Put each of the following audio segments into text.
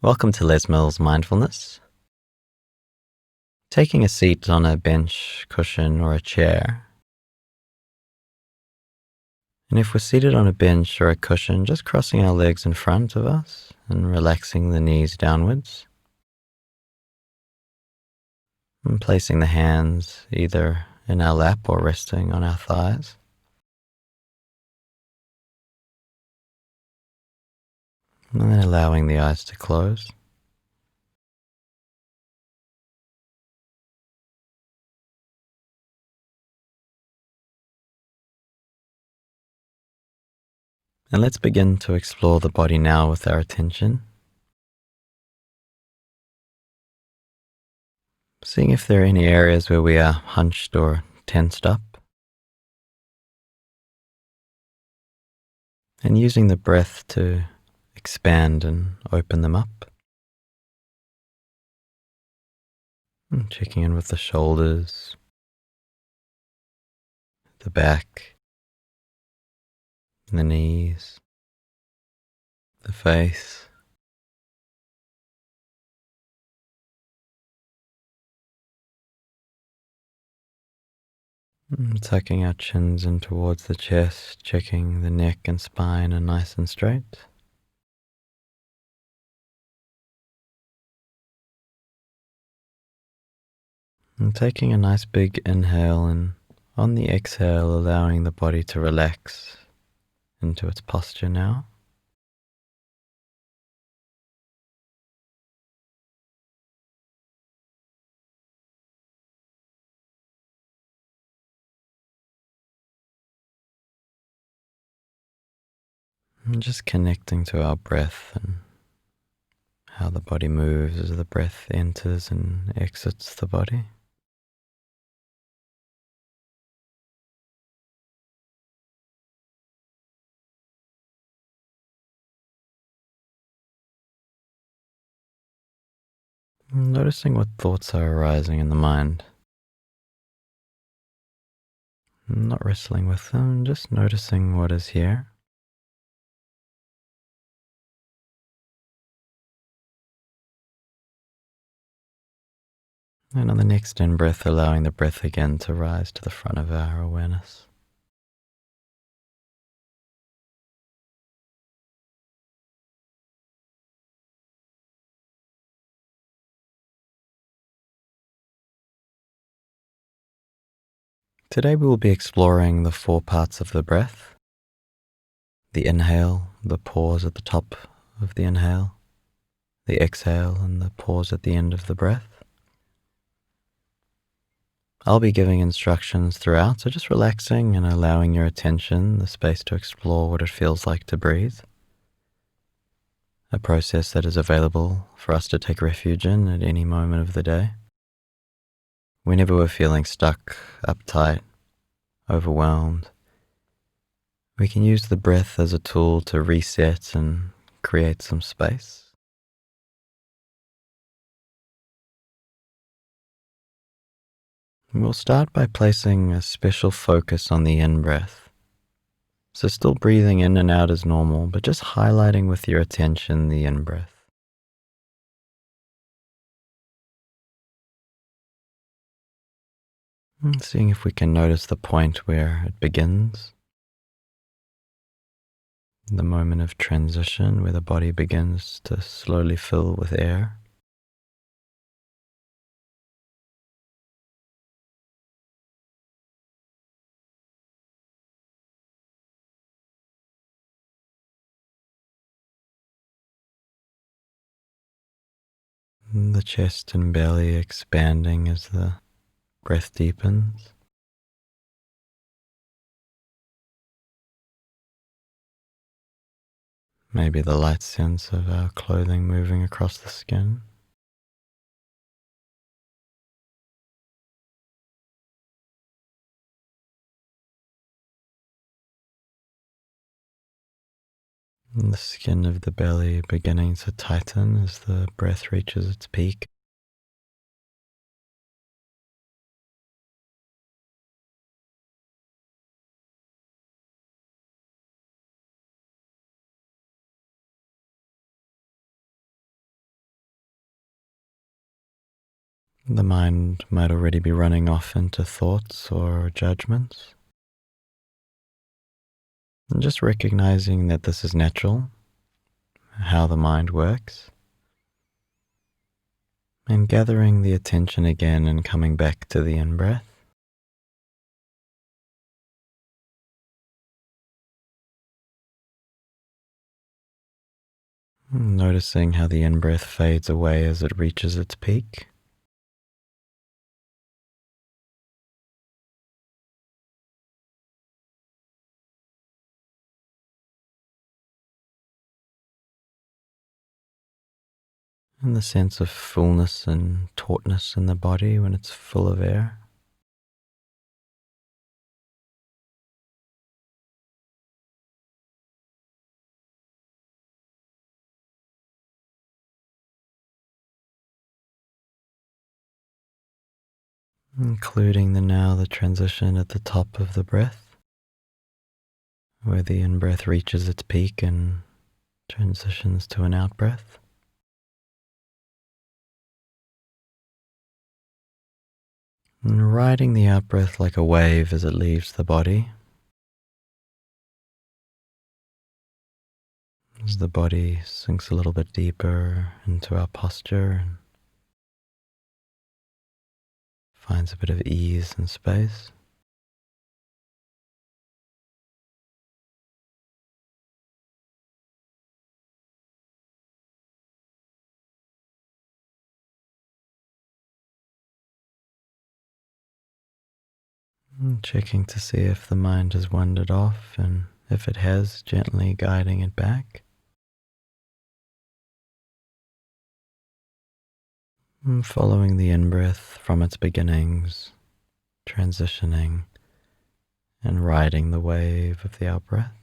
Welcome to Les Mills Mindfulness. Taking a seat on a bench, cushion, or a chair. And if we're seated on a bench or a cushion, just crossing our legs in front of us and relaxing the knees downwards. And placing the hands either in our lap or resting on our thighs. And then allowing the eyes to close. And let's begin to explore the body now with our attention. Seeing if there are any areas where we are hunched or tensed up. And using the breath to expand and open them up. And checking in with the shoulders, the back, the knees, the face. And tucking our chins in towards the chest, checking the neck and spine are nice and straight. And taking a nice big inhale, and on the exhale allowing the body to relax into its posture now. And just connecting to our breath and how the body moves as the breath enters and exits the body. Noticing what thoughts are arising in the mind. Not wrestling with them, just noticing what is here. And on the next in-breath, allowing the breath again to rise to the front of our awareness. Today we will be exploring the 4 parts of the breath. The inhale, the pause at the top of the inhale, the exhale and the pause at the end of the breath. I'll be giving instructions throughout, so just relaxing and allowing your attention the space to explore what it feels like to breathe. A process that is available for us to take refuge in at any moment of the day. Whenever we're feeling stuck, uptight, overwhelmed, we can use the breath as a tool to reset and create some space. We'll start by placing a special focus on the in-breath. So still breathing in and out as normal, but just highlighting with your attention the in-breath. And seeing if we can notice the point where it begins. The moment of transition where the body begins to slowly fill with air. And the chest and belly expanding as the breath deepens. Maybe the light sense of our clothing moving across the skin. And the skin of the belly beginning to tighten as the breath reaches its peak. The mind might already be running off into thoughts or judgments. And just recognizing that this is natural, how the mind works, and gathering the attention again and coming back to the in-breath. Noticing how the in-breath fades away as it reaches its peak. And the sense of fullness and tautness in the body when it's full of air. Including the transition at the top of the breath, where the in-breath reaches its peak and transitions to an out-breath. And riding the out-breath like a wave as it leaves the body. As the body sinks a little bit deeper into our posture and finds a bit of ease and space. Checking to see if the mind has wandered off, and if it has, gently guiding it back. Following the in-breath from its beginnings, transitioning and riding the wave of the out-breath.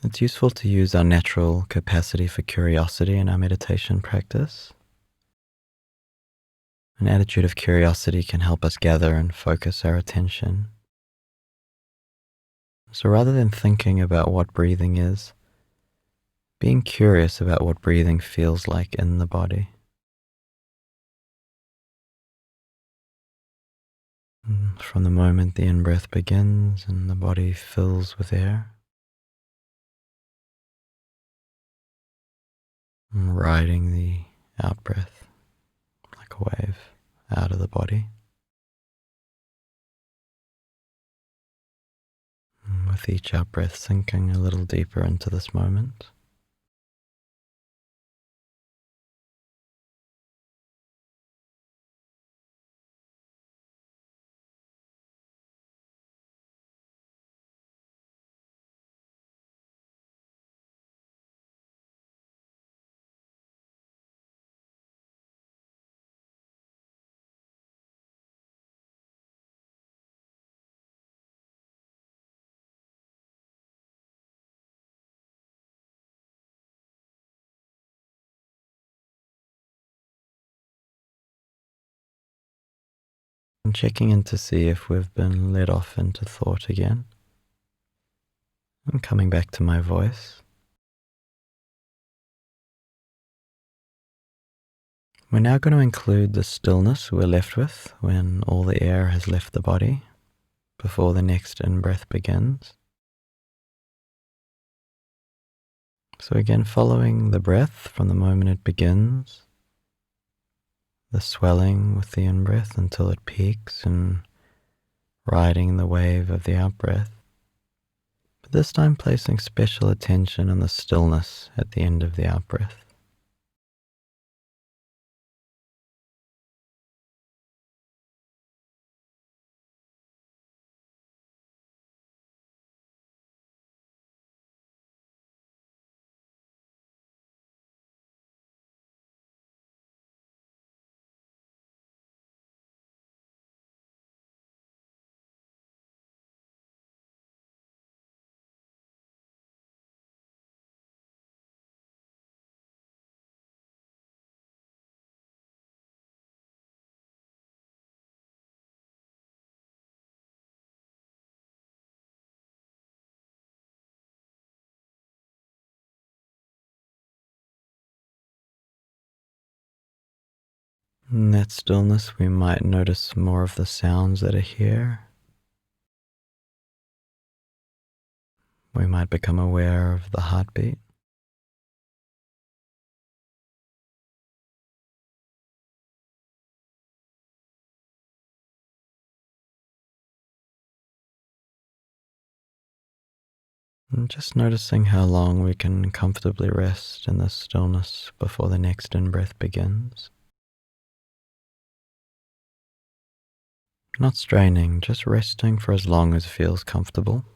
It's useful to use our natural capacity for curiosity in our meditation practice. An attitude of curiosity can help us gather and focus our attention. So rather than thinking about what breathing is, being curious about what breathing feels like in the body. From the moment the in-breath begins and the body fills with air, riding the out-breath like a wave out of the body. With each out-breath sinking a little deeper into this moment. And checking in to see if we've been led off into thought again. And coming back to my voice. We're now going to include the stillness we're left with when all the air has left the body before the next in-breath begins. So again, following the breath from the moment it begins, the swelling with the in-breath until it peaks and riding the wave of the out-breath. But this time placing special attention on the stillness at the end of the out-breath. In that stillness, we might notice more of the sounds that are here. We might become aware of the heartbeat. And just noticing how long we can comfortably rest in this stillness before the next in-breath begins. Not straining, just resting for as long as feels comfortable.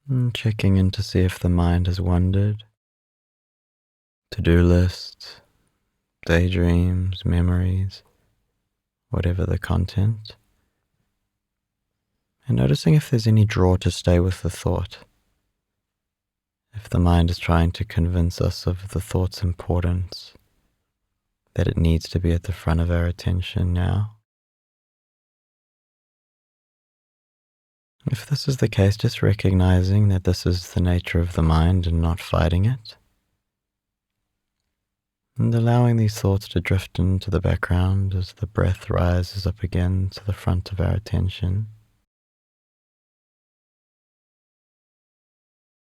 And checking in to see if the mind has wandered. To-do lists, daydreams, memories, whatever the content. And noticing if there's any draw to stay with the thought. If the mind is trying to convince us of the thought's importance, that it needs to be at the front of our attention now. If this is the case, just recognizing that this is the nature of the mind and not fighting it. And allowing these thoughts to drift into the background as the breath rises up again to the front of our attention.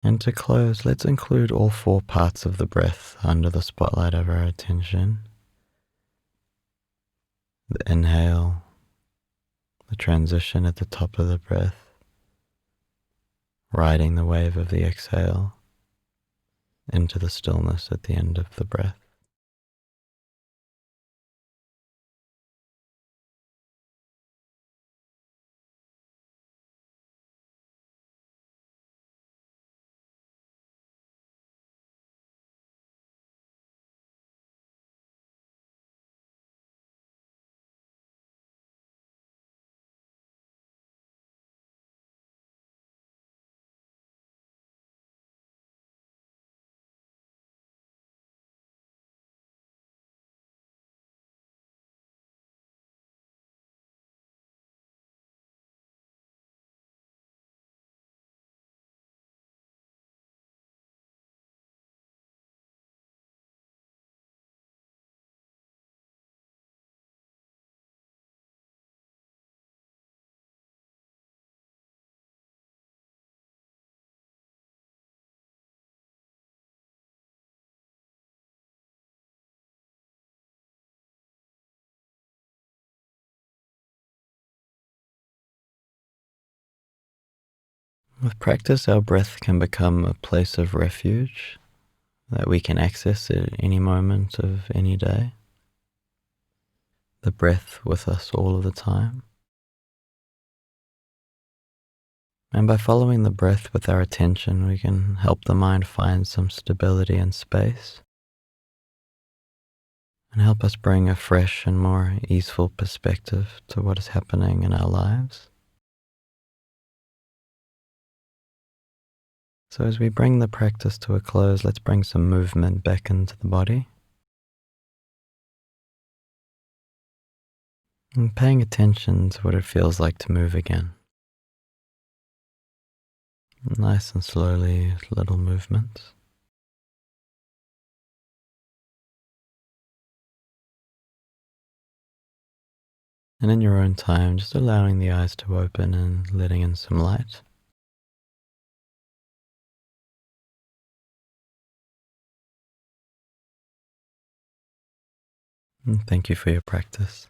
And to close, let's include all 4 parts of the breath under the spotlight of our attention. The inhale, the transition at the top of the breath, riding the wave of the exhale into the stillness at the end of the breath. With practice, our breath can become a place of refuge that we can access at any moment of any day. The breath with us all of the time. And by following the breath with our attention, we can help the mind find some stability and space, and help us bring a fresh and more easeful perspective to what is happening in our lives. So as we bring the practice to a close, let's bring some movement back into the body. And paying attention to what it feels like to move again. Nice and slowly, little movements. And in your own time, just allowing the eyes to open and letting in some light. And thank you for your practice.